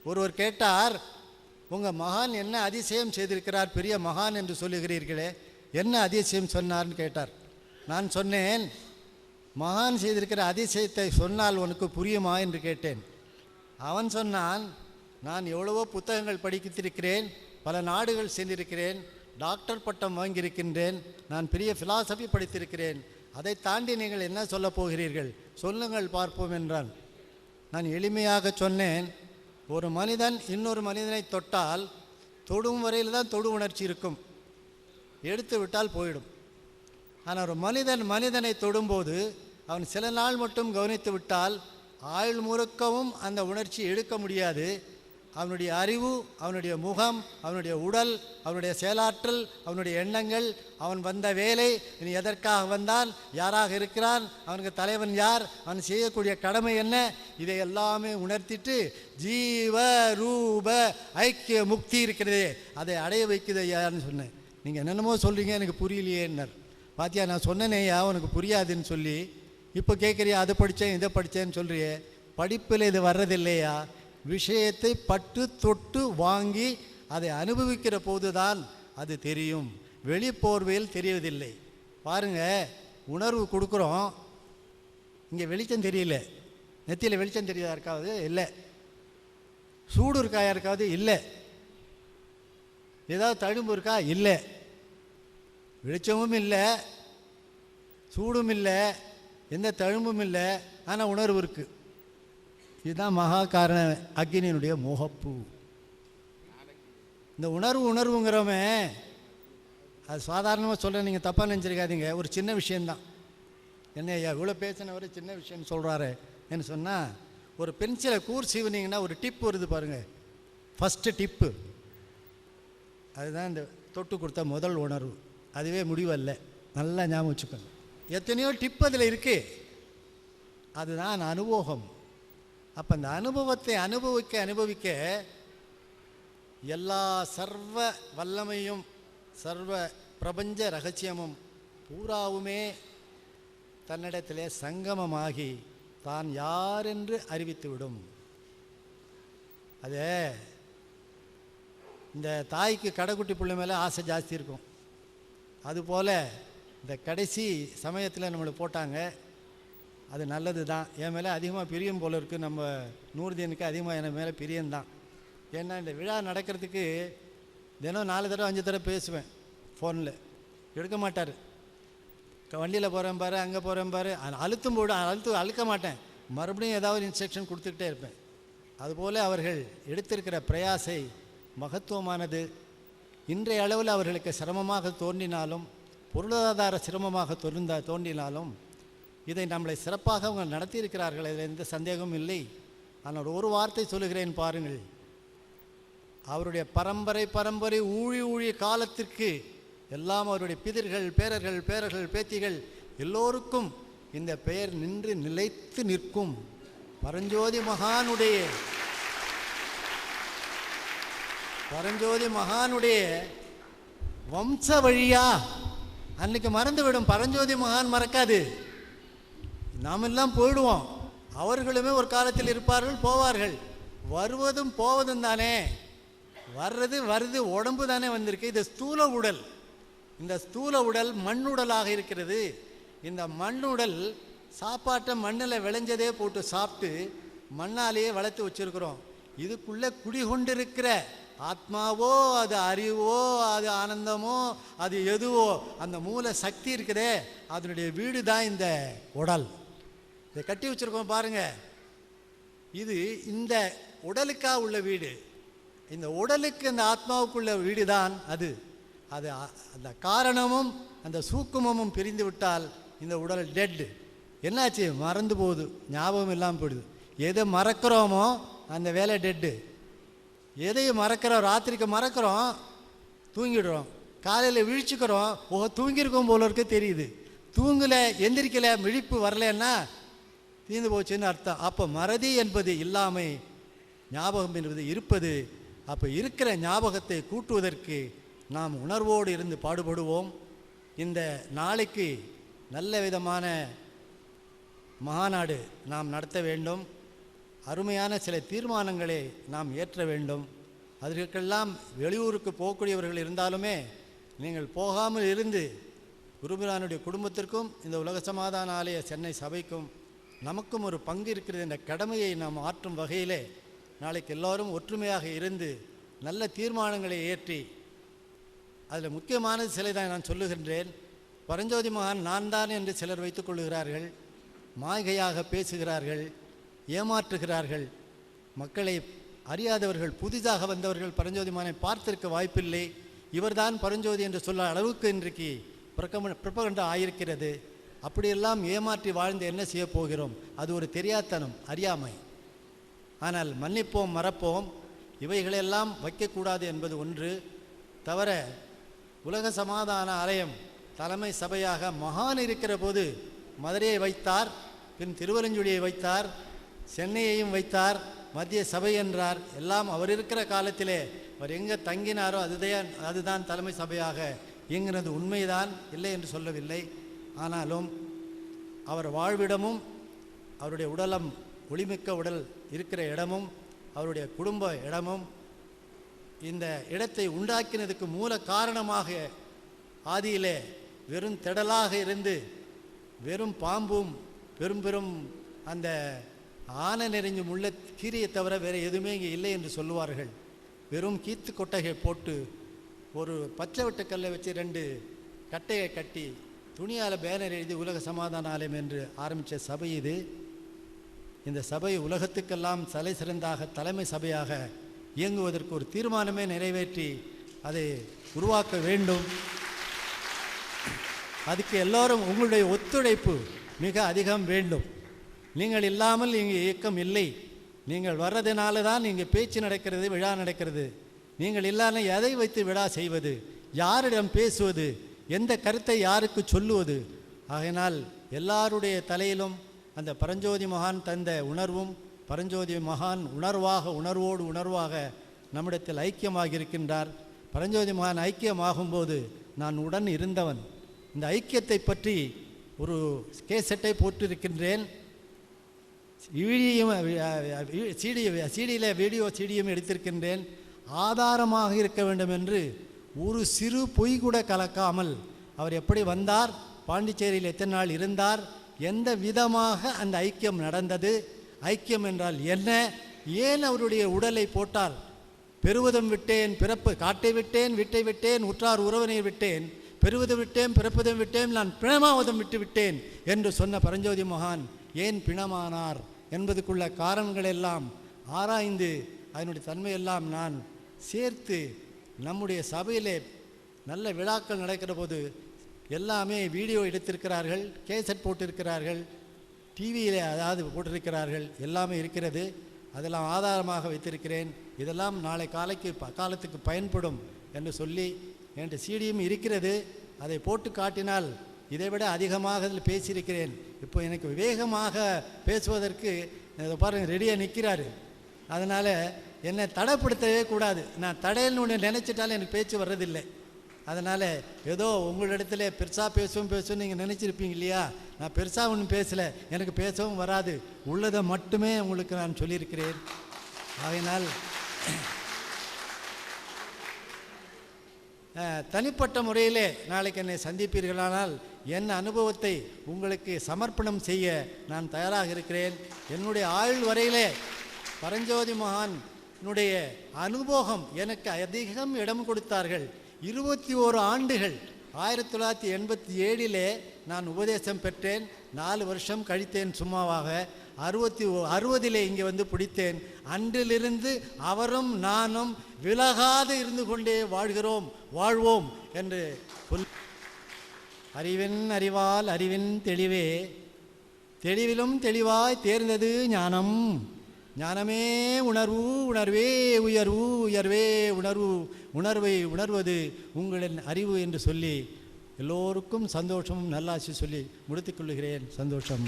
ஒருவர் கேட்டார், உங்கள் மகான் என்ன அதிசயம் செய்திருக்கிறார், பெரிய மகான் என்று சொல்லுகிறீர்களே, என்ன அதிசயம் சொன்னார்னு கேட்டார். நான் சொன்னேன், மகான் செய்திருக்கிற அதிசயத்தை சொன்னால் உனக்கு புரியுமா என்று கேட்டேன். அவன் சொன்னான், நான் எவ்வளவோ புத்தகங்கள் படித்திருக்கிறேன், பல நாடுகள் சென்றிருக்கிறேன், டாக்டர் பட்டம் வாங்கியிருக்கின்றேன், நான் பெரிய ஃபிலாசபி படித்திருக்கிறேன், அதை தாண்டி நீங்கள் என்ன சொல்ல போகிறீர்கள், சொல்லுங்கள் பார்ப்போம் என்றான். நான் எளிமையாக சொன்னேன், ஒரு மனிதன் இன்னொரு மனிதனை தொட்டால் தொடும் வரையில் தான் தொடு உணர்ச்சி இருக்கும், எடுத்து விட்டால் போயிடும். ஆனால் ஒரு மனிதனை தொடும்போது அவன் சில நாள் மட்டும் கவனித்து விட்டால் ஆயுள் முழுக்கவும் அந்த உணர்ச்சி எடுக்க முடியாது. அவனுடைய அறிவு, அவனுடைய முகம், அவனுடைய உடல், அவனுடைய செயலாற்றல், அவனுடைய எண்ணங்கள், அவன் வந்த வேலை, இனி எதற்காக வந்தான், யாராக இருக்கிறான், அவனுக்கு தலைவன் யார், அவன் செய்யக்கூடிய கடமை என்ன, இதை எல்லாமே உணர்த்திட்டு ஜீவ ரூப ஐக்கிய முக்தி இருக்கிறதே அதை அடைய வைக்குது ஐயான்னு சொன்னேன். நீங்கள் என்னென்னமோ சொல்கிறீங்க, எனக்கு புரியலையேன்னர். பாத்தியா, நான் சொன்னேனேயா உனக்கு புரியாதுன்னு சொல்லி, இப்போ கேட்குறியா அதை படித்தேன் இதை படித்தேன்னு சொல்கிறியே, படிப்பில் இது வர்றதில்லையா, விஷயத்தை பட்டு தொட்டு வாங்கி அதை அனுபவிக்கிற போது தான் அது தெரியும், வெளிப்போர்வையில் தெரிவதில்லை. பாருங்கள், உணர்வு கொடுக்குறோம், இங்கே வெளிச்சம் தெரியல, நெத்தியில் வெளிச்சம் தெரியாதா இருக்காது, இல்லை. சூடு இருக்கா யாருக்காவது, இல்லை. ஏதாவது தழும்பு இருக்கா, இல்லை. வெளிச்சமும் இல்லை, சூடும் இல்லை, எந்த தழும்பும் இல்லை, ஆனால் உணர்வு இருக்குது. இதுதான் மகா காரண அக்னியினுடைய முகப்பு. இந்த உணர்வுங்கிறோமே, அது சாதாரணமாக சொல்ல நீங்கள் தப்பாக நினச்சிருக்காதீங்க. ஒரு சின்ன விஷயந்தான். என்ன ஐயா இவ்வளோ பேசினவர் சின்ன விஷயம்னு சொல்கிறாரு என்ன சொன்னால், ஒரு பென்சிலை கூர் சீவுனீங்கன்னா ஒரு டிப்பு வருது பாருங்கள், ஃபஸ்ட்டு டிப்பு, அதுதான் இந்த தொட்டு கொடுத்த முதல் உணர்வு. அதுவே முடிவல்ல, நல்லா ஞாபகம் வச்சுக்கோங்க. எத்தனையோ டிப்பு அதில் இருக்குது, அதுதான் அனுபவம். அப்போ அந்த அனுபவத்தை அனுபவிக்க எல்லா சர்வ வல்லமையும் சர்வ பிரபஞ்ச ரகசியமும் பூராவுமே தன்னிடத்திலே சங்கமமாகி தான் யார் என்று அறிவித்துவிடும். அதே இந்த தாய்க்கு கடைக்குட்டி பிள்ளை மேலே ஆசை ஜாஸ்தி இருக்கும், அதுபோல் இந்த கடைசி சமயத்தில் நம்மளை போட்டாங்க, அது நல்லது தான். என் மேலே அதிகமாக பிரியம் போல் இருக்குது, நம்ம நூறுதீனுக்கு அதிகமாக என் மேலே பிரியம்தான். ஏன்னா இந்த விழா நடக்கிறதுக்கு தினம் 4 தடவை 5 தடவை பேசுவேன், ஃபோனில் எடுக்க மாட்டார். வண்டியில் போகிறேன் பாரு, அங்கே போகிறேன் பாரு, அழுத்தும் போடு, அழுக்க மாட்டேன், மறுபடியும் ஏதாவது இன்ஸ்ட்ரக்ஷன் கொடுத்துக்கிட்டே இருப்பேன். அதுபோல் அவர்கள் எடுத்திருக்கிற பிரயாசை மகத்துவமானது. இன்றைய அளவில் அவர்களுக்கு சிரமமாக தோன்றினாலும், பொருளாதார சிரமமாக தோன்றினாலும் இதை நம்மளை சிறப்பாக அவங்க நடத்தியிருக்கிறார்கள், அதில் எந்த சந்தேகமும் இல்லை. ஆனால் ஒரு வார்த்தை சொல்லுகிறேன் பாருங்கள், அவருடைய பரம்பரை ஊழி காலத்திற்கு எல்லாம் அவருடைய பிதர்கள், பேரர்கள், பேத்திகள் எல்லோருக்கும் இந்த பெயர் நின்று நிலைத்து நிற்கும். பரஞ்சோதி மகானுடைய வம்ச வழியா அன்னைக்கு மறந்துவிடும். பரஞ்சோதி மகான் மறக்காது, நாமெல்லாம் போயிடுவோம், அவர்களுமே ஒரு காலத்தில் இருப்பார்கள், போவார்கள். வருவதும் போவதும் தானே, வருது உடம்பு தானே வந்திருக்கு. இது ஸ்தூல உடல். இந்த ஸ்தூல உடல் மண்ணுடலாக இருக்கிறது. இந்த மண்ணுடல் சாப்பாட்டை மண்ணில் விளைஞ்சதே போட்டு சாப்பிட்டு மண்ணாலேயே வளர்த்து வச்சுருக்கிறோம். இதுக்குள்ளே குடிகொண்டிருக்கிற ஆத்மாவோ, அது அறிவோ, அது ஆனந்தமோ, அது எதுவோ, அந்த மூல சக்தி இருக்குதே, அதனுடைய வீடு தான் இந்த உடல். இதை கட்டி வச்சுருக்கோம் பாருங்கள், இது இந்த உடலுக்காக உள்ள வீடு. இந்த உடலுக்கு அந்த ஆத்மாவுக்குள்ள வீடு தான் அது. அந்த காரணமும் அந்த சூக்குமமும் பிரிந்து விட்டால் இந்த உடல் டெட். என்னாச்சு, மறந்து போகுது, ஞாபகம் இல்லாமல் போயிடுது. எதை மறக்கிறோமோ அந்த வேலை டெட்டு. எதையும் மறக்கிறோம், ராத்திரிக்கு மறக்கிறோம், தூங்கிடுறோம், காலையில் விழிச்சுக்கிறோம், தூங்கியிருக்கோம் போல இருக்க தெரியுது, தூங்கலை, எந்திரிக்கலை, விழிப்பு வரலன்னா தீர்ந்து போச்சுன்னு அர்த்தம். அப்போ மறதி என்பது இல்லாமை, ஞாபகம் என்பது இருப்பது. அப்போ இருக்கிற ஞாபகத்தை கூட்டுவதற்கு நாம் உணர்வோடு இருந்து பாடுபடுவோம். இந்த நாளைக்கு நல்ல விதமான மகாநாடு நாம் நடத்த வேண்டும். அருமையான சில தீர்மானங்களை நாம் ஏற்ற வேண்டும். அதற்கெல்லாம் வெளியூருக்கு போகக்கூடியவர்கள் இருந்தாலுமே நீங்கள் போகாமல் இருந்து குருபிரானுடைய குடும்பத்திற்கும் இந்த உலக சமாதான ஆலய சென்னை சபைக்கும் நமக்கும் ஒரு பங்கு இருக்கிறது என்ற கடமையை நாம் ஆற்றும் வகையிலே நாளைக்கு எல்லோரும் ஒற்றுமையாக இருந்து நல்ல தீர்மானங்களை ஏற்றி, அதில் முக்கியமானது சிலை தான் நான் சொல்லுகின்றேன். பரஞ்சோதி மகான் நான் தான் என்று சிலர் வைத்துக் கொள்ளுகிறார்கள், மாய்கையாக பேசுகிறார்கள், ஏமாற்றுகிறார்கள். மக்களை அறியாதவர்கள், புதிதாக வந்தவர்கள் பரஞ்சோதி மகானை பார்த்திருக்க வாய்ப்பில்லை. இவர்தான் பரஞ்சோதி என்று சொல்ல அளவுக்கு இன்றைக்கு பிரபகண்டா ஆயிருக்கிறது. அப்படியெல்லாம் ஏமாற்றி வாழ்ந்து என்ன செய்ய போகிறோம்? அது ஒரு தெரியாத்தனம், அறியாமை. ஆனால் மன்னிப்போம், மறப்போம். இவைகளெல்லாம் வைக்கக்கூடாது என்பது ஒன்று. தவிர உலக சமாதான ஆலயம் தலைமை சபையாக மகான் இருக்கிற போது மதுரையை வைத்தார், பின் திருவலஞ்சுடியை வைத்தார், சென்னையையும் வைத்தார், மத்திய சபை என்றார். எல்லாம் அவர் இருக்கிற காலத்திலே அவர் எங்கே தங்கினாரோ அதுதான் தலைமை சபையாக இயங்கினது. உண்மைதான், இல்லை என்று சொல்லவில்லை. ஆனாலும் அவர் வாழ்விடமும் அவருடைய உடலம் ஒளிமிக்க உடல் இருக்கிற இடமும் அவருடைய குடும்ப இடமும் இந்த இடத்தை உண்டாக்கினதுக்கு மூல காரணமாக ஆதியிலே வெறும் திடலாக இருந்து வெறும் பாம்பும் பெரும் பெரும் அந்த ஆனை நெறிஞ்சும் உள்ள கீரியை தவிர வேறு எதுவுமே இங்கே இல்லை என்று சொல்லுவார்கள். வெறும் கீத்து கொட்டகை போட்டு ஒரு பச்சை வெட்டுக்கல்லை வச்சு 2 கட்டையை கட்டி துணியால் பேனர் எழுதி உலக சமாதான ஆலயம் என்று ஆரம்பித்த சபை இது. இந்த சபை உலகத்துக்கெல்லாம் தலை சிறந்தாக தலைமை சபையாக இயங்குவதற்கு ஒரு தீர்மானமே நிறைவேற்றி அதை உருவாக்க வேண்டும். அதுக்கு எல்லோரும் உங்களுடைய ஒத்துழைப்பு மிக அதிகம் வேண்டும். நீங்கள் இல்லாமல் இங்கே இயக்கம் இல்லை. நீங்கள் வர்றதுனால தான் இங்கே பேச்சு நடக்கிறது, விழா நடக்கிறது. நீங்கள் இல்லாத எதை வைத்து விழா செய்வது? யாரிடம் பேசுவது? எந்த கருத்தை யாருக்கு சொல்லுவது? ஆகையினால் எல்லாருடைய தலையிலும் அந்த பரஞ்சோதி மகான் தந்த உணர்வும், பரஞ்சோதி மகான் உணர்வோடு உணர்வாக நம்மிடத்தில் ஐக்கியமாக இருக்கின்றார். பரஞ்சோதி மகான் ஐக்கியமாகும்போது நான் உடன் இருந்தவன். இந்த ஐக்கியத்தை பற்றி ஒரு கேசட்டை போட்டிருக்கின்றேன். சீடியில் வீடியோ சீடியும் எடுத்திருக்கின்றேன். ஆதாரமாக இருக்க வேண்டும் என்று ஒரு சிறு பொய் கூட கலக்காமல் அவர் எப்படி வந்தார், பாண்டிச்சேரியில் எத்தனை நாள் இருந்தார், எந்த விதமாக அந்த ஐக்கியம் நடந்தது, ஐக்கியம் என்றால் என்ன, ஏன் அவருடைய உடலை போட்டால் பெறுவதும் விட்டேன், காட்டை விட்டேன், வீட்டை விட்டேன், உற்றார் உறவினை விட்டேன், பெறுவதும் விட்டேன், பிறப்பதும் விட்டேன், நான் பிணமாவதும் விட்டு விட்டேன் என்று சொன்ன பரஞ்சோதி மகான் ஏன் பிணமானார் என்பதுக்குள்ள காரணங்கள் எல்லாம் ஆராய்ந்து அதனுடைய தன்மையெல்லாம் நான் சேர்த்து நம்முடைய சபையிலே நல்ல விழாக்கள் நடக்கிற போது எல்லாமே வீடியோ எடுத்திருக்கிறார்கள், கேசட் போட்டிருக்கிறார்கள், டிவியில் அதாவது போட்டிருக்கிறார்கள், எல்லாமே இருக்கிறது. அதெல்லாம் ஆதாரமாக வைத்திருக்கிறேன். இதெல்லாம் நாளை காலத்துக்கு பயன்படும் என்று சொல்லி என்கிட்ட சீடியும் இருக்கிறது. அதை போட்டு காட்டினால் இதைவிட அதிகமாக அதில் பேசியிருக்கிறேன். இப்போ எனக்கு வேகமாக பேசுவதற்கு பாருங்கள் ரெடியாக நிற்கிறாரு. அதனால் என்னை தடைப்படுத்தவே கூடாது. நான் தடையல்னு ஒன்று நினச்சிட்டாலும் எனக்கு பேச்சு வர்றதில்லை. அதனால் ஏதோ உங்களிடத்துல பெருசாக பேசுவோம் நீங்கள் நினச்சிருப்பீங்க இல்லையா? நான் பெருசாக ஒன்றும் பேசலை, எனக்கு பேசவும் வராது. உள்ளதை மட்டுமே உங்களுக்கு நான் சொல்லியிருக்கிறேன். ஆகையினால் தனிப்பட்ட முறையிலே நாளைக்கு என்னை சந்திப்பீர்களானால் என் அனுபவத்தை உங்களுக்கு சமர்ப்பணம் செய்ய நான் தயாராக இருக்கிறேன். என்னுடைய ஆயுள் வரையிலே பரஞ்சோதி மகானுடைய அனுபவம் எனக்கு அதிகம் இடம் கொடுத்தார்கள். 21 ஆண்டுகள் 1987 நான் உபதேசம் பெற்றேன். 4 வருஷம் கழித்தேன் சும்மாவாக. 60 இங்கே வந்து பிடித்தேன். அன்றிலிருந்து அவரும் நானும் விலகாது இருந்து கொண்டே வாழ்வோம் என்று அறிவின் அறிவால் அறிவின் தெளிவே, தெளிவிலும் தெளிவாய் தேர்ந்தது ஞானம். ஞானமே உணர்வு, உணர்வே உயர்வு, உயர்வே உணர்வு, உணர்வை உணர்வது உங்களின் அறிவு என்று சொல்லி எல்லோருக்கும் சந்தோஷமும் நல்லாசி சொல்லி முடித்துக் கொள்கிறேன். சந்தோஷம்.